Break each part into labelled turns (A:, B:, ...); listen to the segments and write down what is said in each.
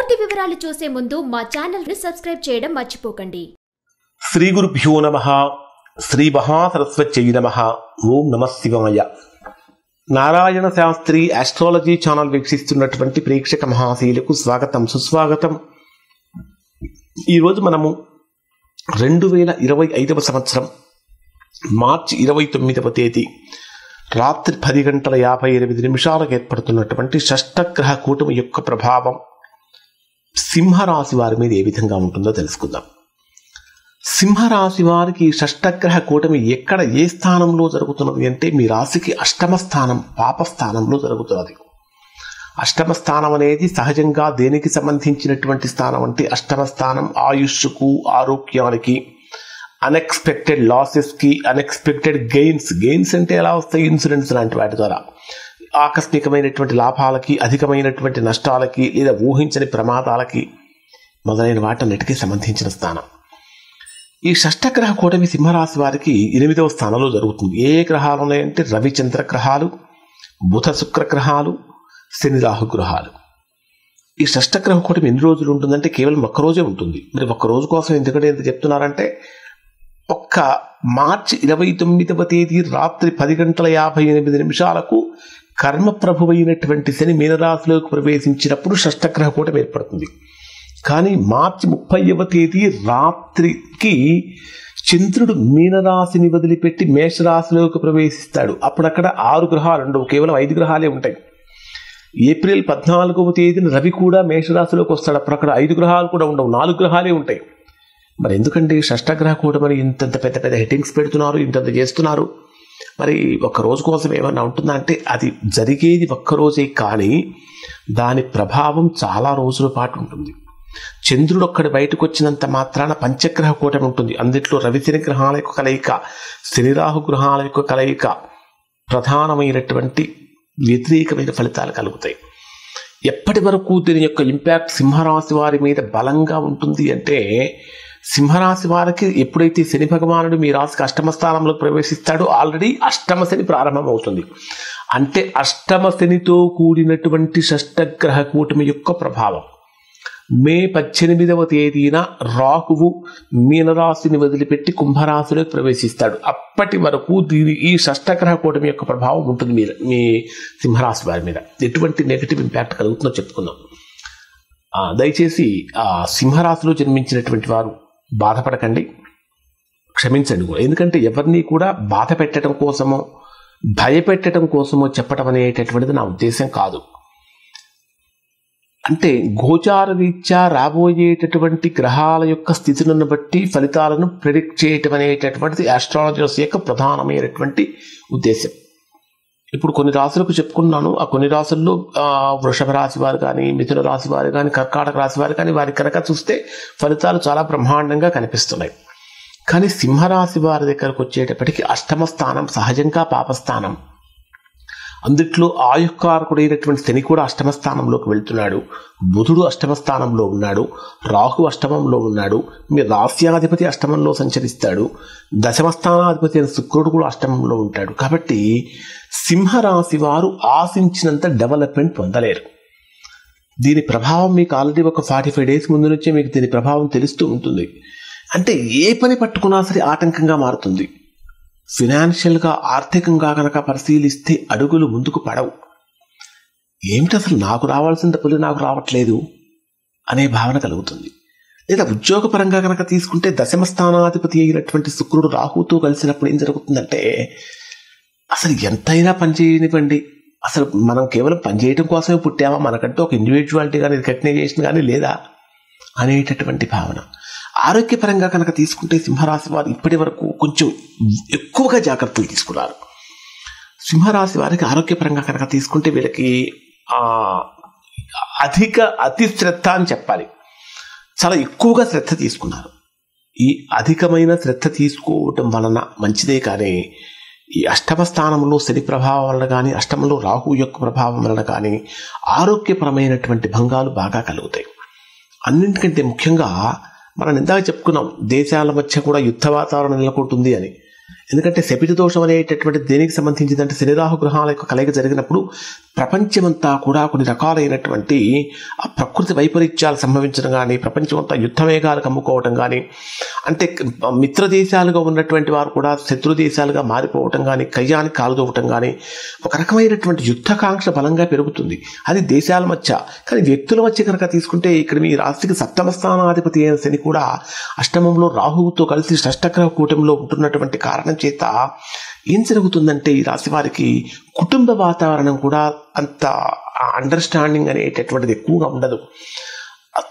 A: పూర్తి వివరాలు చూసే ముందు మా ఛానల్ ని సబ్స్క్రైబ్ చేయడం మర్చిపోకండి.
B: శ్రీ గురుభ్యో నమః. శ్రీ మహాసరస్వత్యై నమః. ఓం నమః శివాయ. నారాయణ శాస్త్రి ఆస్ట్రాలజీ ఛానల్ వీక్షిస్తున్నటువంటి ప్రేక్షక మహాశీలకు స్వాగతం, సుస్వాగతం. ఈరోజు మనము 2025 సంవత్సరం మార్చి 29వ తేదీ రాత్రి 10:58 ఏర్పడుతున్నటువంటి షష్టగ్రహ కూటమి యొక్క ప్రభావం సింహరాశి వారి మీద ఏ విధంగా ఉంటుందో తెలుసుకుందాం. సింహరాశి వారికి షష్టగ్రహ కూటమి ఎక్కడ ఏ స్థానంలో జరుగుతున్నది అంటే మీ రాశికి అష్టమ స్థానం, పాపస్థానంలో జరుగుతున్నది. అష్టమ స్థానం అనేది సహజంగా దేనికి సంబంధించినటువంటి స్థానం అంటే అష్టమ స్థానం ఆయుష్కు, ఆరోగ్యానికి, అన్ఎక్స్పెక్టెడ్ లాసెస్కి, అన్ఎక్స్పెక్టెడ్ గెయిన్స్ అంటే ఎలా వస్తాయి, ఇన్సూరెన్స్ లాంటి వాటి ద్వారా ఆకస్మికమైనటువంటి లాభాలకి, అధికమైనటువంటి నష్టాలకి లేదా ఊహించని ప్రమాదాలకి మొదలైన వాటన్నిటికీ సంబంధించిన స్థానం. ఈ షష్టగ్రహ కూటమి సింహరాశి వారికి 8వ స్థానంలో జరుగుతుంది. ఏ గ్రహాలు ఉన్నాయంటే రవిచంద్ర గ్రహాలు, బుధ శుక్ర గ్రహాలు, శని రాహు గ్రహాలు. ఈ షష్టగ్రహ కూటమి ఎన్ని రోజులు ఉంటుందంటే కేవలం ఒక్కరోజే ఉంటుంది. మరి ఒక్క రోజు కోసం ఎందుకంటే ఎంత చెప్తున్నారంటే ఒక్క మార్చి 29వ తేదీ రాత్రి 10:58 కర్మప్రభువైనటువంటి శని మీనరాశిలోకి ప్రవేశించినప్పుడు షష్టగ్రహ కూటమి ఏర్పడుతుంది. కానీ మార్చి 30వ తేదీ రాత్రికి చంద్రుడు మీనరాశిని వదిలిపెట్టి మేషరాశిలోకి ప్రవేశిస్తాడు. అప్పుడు అక్కడ 6 గ్రహాలు ఉండవు, కేవలం 5 గ్రహాలే ఉంటాయి. ఏప్రిల్ 14వ తేదీన రవి కూడా మేషరాశిలోకి వస్తాడు. అప్పుడు అక్కడ 5 గ్రహాలు కూడా ఉండవు, 4 గ్రహాలే ఉంటాయి. మరి ఎందుకంటే షష్టగ్రహ కూటమి ఇంతంత పెద్ద పెద్ద హెడ్డింగ్స్ పెడుతున్నారు, ఇంతంత చేస్తున్నారు. మరి ఒక్క రోజు కోసం ఏమన్నా ఉంటుందా అంటే అది జరిగేది ఒక్కరోజే, కానీ దాని ప్రభావం చాలా రోజుల పాటు ఉంటుంది. చంద్రుడు ఒక్కడి బయటకు వచ్చినంత మాత్రాన పంచగ్రహ కూటమి ఉంటుంది. అందుట్లో రవిశని గ్రహాల యొక్క కలయిక, శనిరాహు గ్రహాల యొక్క కలయిక ప్రధానమైనటువంటి వ్యతిరేకమైన ఫలితాలు కలుగుతాయి. ఎప్పటి వరకు దీని యొక్క ఇంపాక్ట్ సింహరాశి వారి మీద బలంగా ఉంటుంది అంటే సింహరాశి వారికి ఎప్పుడైతే శని భగవానుడు మీ రాశికి అష్టమ స్థానంలో ప్రవేశిస్తాడో ఆల్రెడీ అష్టమ శని ప్రారంభమవుతుంది. అంటే అష్టమ శనితో కూడినటువంటి షష్టగ్రహ కూటమి యొక్క ప్రభావం మే 18వ తేదీన రాహువు మీనరాశిని వదిలిపెట్టి కుంభరాశిలోకి ప్రవేశిస్తాడు. అప్పటి వరకు ఈ షష్టగ్రహ కూటమి యొక్క ప్రభావం ఉంటుంది మీ సింహరాశి వారి మీద. ఎటువంటి నెగటివ్ ఇంపాక్ట్ కలుగుతుందో చెప్పుకుందాం. దయచేసి సింహరాశిలో జన్మించినటువంటి వారు బాధపడకండి, క్షమించండి కూడా. ఎందుకంటే ఎవరిని కూడా బాధ పెట్టడం కోసమో భయపెట్టడం కోసమో చెప్పడం అనేటటువంటిది నా ఉద్దేశం కాదు. అంటే గోచార రీత్యా రాబోయేటటువంటి గ్రహాల యొక్క స్థితులను బట్టి ఫలితాలను ప్రెడిక్ట్ చేయటం అనేటటువంటిది ఆస్ట్రాలజర్స్ యొక్క ప్రధానమైనటువంటి ఉద్దేశం. ఇప్పుడు కొన్ని రాశులకు చెప్పుకున్నాను. ఆ కొన్ని రాశుల్లో వృషభ రాశి వారు కానీ, మిథున రాశి వారు కానీ, కర్కాటక రాశి వారు కానీ వారి కనుక చూస్తే ఫలితాలు చాలా బ్రహ్మాండంగా కనిపిస్తున్నాయి. కానీ సింహరాశి వారి దగ్గరకు వచ్చేటప్పటికి అష్టమ స్థానం సహజంగా పాపస్థానం. అందుట్లో ఆయుకారకుడైనటువంటి శని కూడా అష్టమ స్థానంలోకి వెళ్తున్నాడు, బుధుడు అష్టమ స్థానంలో ఉన్నాడు, రాహు అష్టమంలో ఉన్నాడు, మీ రాశ్యాధిపతి అష్టమంలో సంచరిస్తాడు, దశమ స్థానాధిపతి అయిన శుక్రుడు కూడా అష్టమంలో ఉంటాడు. కాబట్టి సింహరాశి వారు ఆశించినంత డెవలప్మెంట్ పొందలేరు. దీని ప్రభావం మీకు ఆల్రెడీ ఒక 45 డేస్ ముందు నుంచే మీకు దీని ప్రభావం తెలుస్తూ ఉంటుంది. అంటే ఏ పని పట్టుకున్నా సరే ఆటంకంగా మారుతుంది. ఫినాన్షియల్గా, ఆర్థికంగా కనుక పరిశీలిస్తే అడుగులు ముందుకు పడవు. ఏమిటి అసలు నాకు రావాల్సిన డబ్బులు నాకు రావట్లేదు అనే భావన కలుగుతుంది. లేదా ఉద్యోగపరంగా కనుక తీసుకుంటే దశమ స్థానాధిపతి అయినటువంటి శుక్రుడు రాహుతో కలిసినప్పుడు ఏం జరుగుతుందంటే అసలు ఎంతైనా పనిచేయనివ్వండి, అసలు మనం కేవలం పనిచేయడం కోసమే పుట్టామా, మనకంటూ ఒక ఇండివిజువాలిటీ కానీ రికగ్నైజేషన్ కానీ లేదా అనేటటువంటి భావన. ఆరోగ్యపరంగా కనుక తీసుకుంటే సింహరాశి వారు ఇప్పటి వరకు కొంచెం ఎక్కువగా జాగ్రత్తలు తీసుకున్నారు. సింహరాశి వారికి ఆరోగ్యపరంగా కనుక తీసుకుంటే వీళ్ళకి అతి శ్రద్ధ అని చెప్పాలి, చాలా ఎక్కువగా శ్రద్ధ తీసుకున్నారు. ఈ అధికమైన శ్రద్ధ తీసుకోవటం వలన మంచిదే, కానీ ఈ అష్టమ స్థానంలో శని ప్రభావం వలన కానీ, అష్టమంలో రాహు యొక్క ప్రభావం వలన కానీ ఆరోగ్యపరమైనటువంటి భంగాలు బాగా కలుగుతాయి. అన్నింటికంటే ముఖ్యంగా మనం ఇందాక చెప్పుకున్నాం, దేశాల మధ్య కూడా యుద్ధ వాతావరణం నెలకొంటుంది అని. ఎందుకంటే శపిత దోషం అనేటటువంటి దేనికి సంబంధించిందంటే శని రాహు గ్రహాల యొక్క కలయిక జరిగినప్పుడు ప్రపంచమంతా కూడా కొన్ని రకాలైనటువంటి ఆ ప్రకృతి వైపరీత్యాలు సంభవించడం కానీ, ప్రపంచమంతా యుద్ధ మేఘాలు కమ్ముకోవటం కానీ, అంటే మిత్ర దేశాలుగా ఉన్నటువంటి వారు కూడా శత్రు దేశాలుగా మారిపోవటం కానీ, కయ్యానికి కాలుదోవటం కానీ, ఒక రకమైనటువంటి యుద్ధకాంక్ష బలంగా పెరుగుతుంది. అది దేశాల మధ్య. కానీ వ్యక్తుల మధ్య కనుక తీసుకుంటే ఇక్కడ మీ రాశికి సప్తమ స్థానాధిపతి అయిన శని కూడా అష్టమంలో రాహువుతో కలిసి షష్టగ్రహ కూటమిలో ఉంటున్నటువంటి కారణం చేత ఏం జరుగుతుందంటే ఈ రాశి వారికి కుటుంబ వాతావరణం కూడా అంత అండర్స్టాండింగ్ అనేటటువంటిది ఎక్కువగా ఉండదు,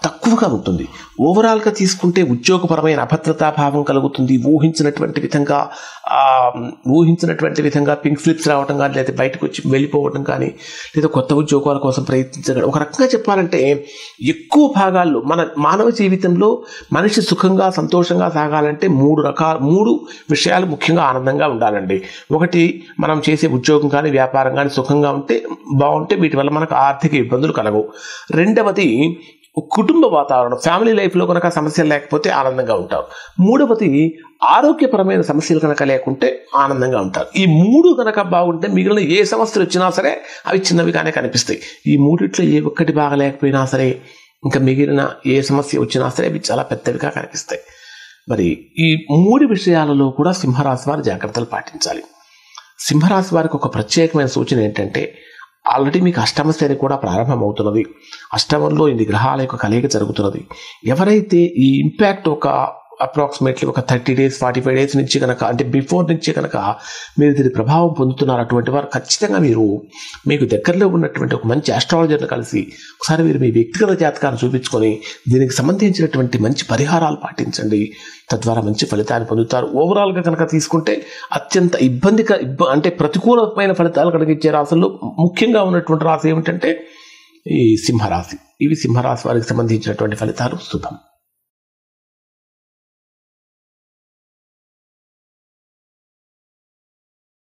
B: తక్కువగా ఉంటుంది. ఓవరాల్గా తీసుకుంటే ఉద్యోగపరమైన అభద్రతాభావం కలుగుతుంది. ఊహించినటువంటి విధంగా పింక్ స్లిప్స్ రావడం కానీ, లేదా బయటకు వచ్చి వెళ్ళిపోవడం కానీ, లేదా కొత్త ఉద్యోగాల కోసం ప్రయత్నించడం. ఒక రకంగా చెప్పాలంటే ఎక్కువ భాగాల్లో మన మానవ జీవితంలో మనిషి సుఖంగా సంతోషంగా సాగాలంటే మూడు విషయాలు ముఖ్యంగా ఆనందంగా ఉండాలండి. ఒకటి, మనం చేసే ఉద్యోగం కానీ వ్యాపారం కానీ సుఖంగా ఉంటే బాగుంటే వీటి వల్ల మనకు ఆర్థిక ఇబ్బందులు కలగవు. రెండవది కుటుంబ వాతావరణం, ఫ్యామిలీ లైఫ్లో కనుక సమస్యలు లేకపోతే ఆనందంగా ఉంటారు. మూడవది ఆరోగ్యపరమైన సమస్యలు కనుక లేకుంటే ఆనందంగా ఉంటారు. ఈ మూడు కనుక బాగుంటే మిగిలిన ఏ సమస్యలు వచ్చినా సరే అవి చిన్నవిగానే కనిపిస్తాయి. ఈ మూడిట్లో ఏ ఒక్కటి బాగలేకపోయినా సరే ఇంకా మిగిలిన ఏ సమస్య వచ్చినా సరే అవి చాలా పెద్దవిగా కనిపిస్తాయి. మరి ఈ మూడు విషయాలలో కూడా సింహరాశి వారు జాగ్రత్తలు పాటించాలి. సింహరాశి వారికి ఒక ప్రత్యేకమైన సూచన ఏంటంటే, ఆల్రెడీ మీకు అష్టమ శని కూడా ప్రారంభమవుతున్నది. అష్టమంలో 8 గ్రహాల యొక్క కలయిక జరుగుతున్నది. ఎవరైతే ఈ ఇంపాక్ట్ ఒక అప్రాక్సిమేట్లీ ఒక 30 days 45 days నుంచి కనుక, అంటే బిఫోర్ నుంచి కనుక మీరు దీని ప్రభావం పొందుతున్నారు, అటువంటి వారు ఖచ్చితంగా మీకు దగ్గరలో ఉన్నటువంటి ఒక మంచి ఆస్ట్రాలజర్ని కలిసి ఒకసారి మీరు మీ వ్యక్తిగత జాతకాన్ని చూపించుకొని దీనికి సంబంధించినటువంటి మంచి పరిహారాలు పాటించండి. తద్వారా మంచి ఫలితాన్ని పొందుతారు. ఓవరాల్గా కనుక తీసుకుంటే అత్యంత అంటే ప్రతికూలమైన ఫలితాలు కలిగించే రాశుల్లో ముఖ్యంగా ఉన్నటువంటి రాశి ఏమిటంటే ఈ సింహరాశి. ఇవి సింహరాశి వారికి సంబంధించినటువంటి ఫలితాలు. శుభం.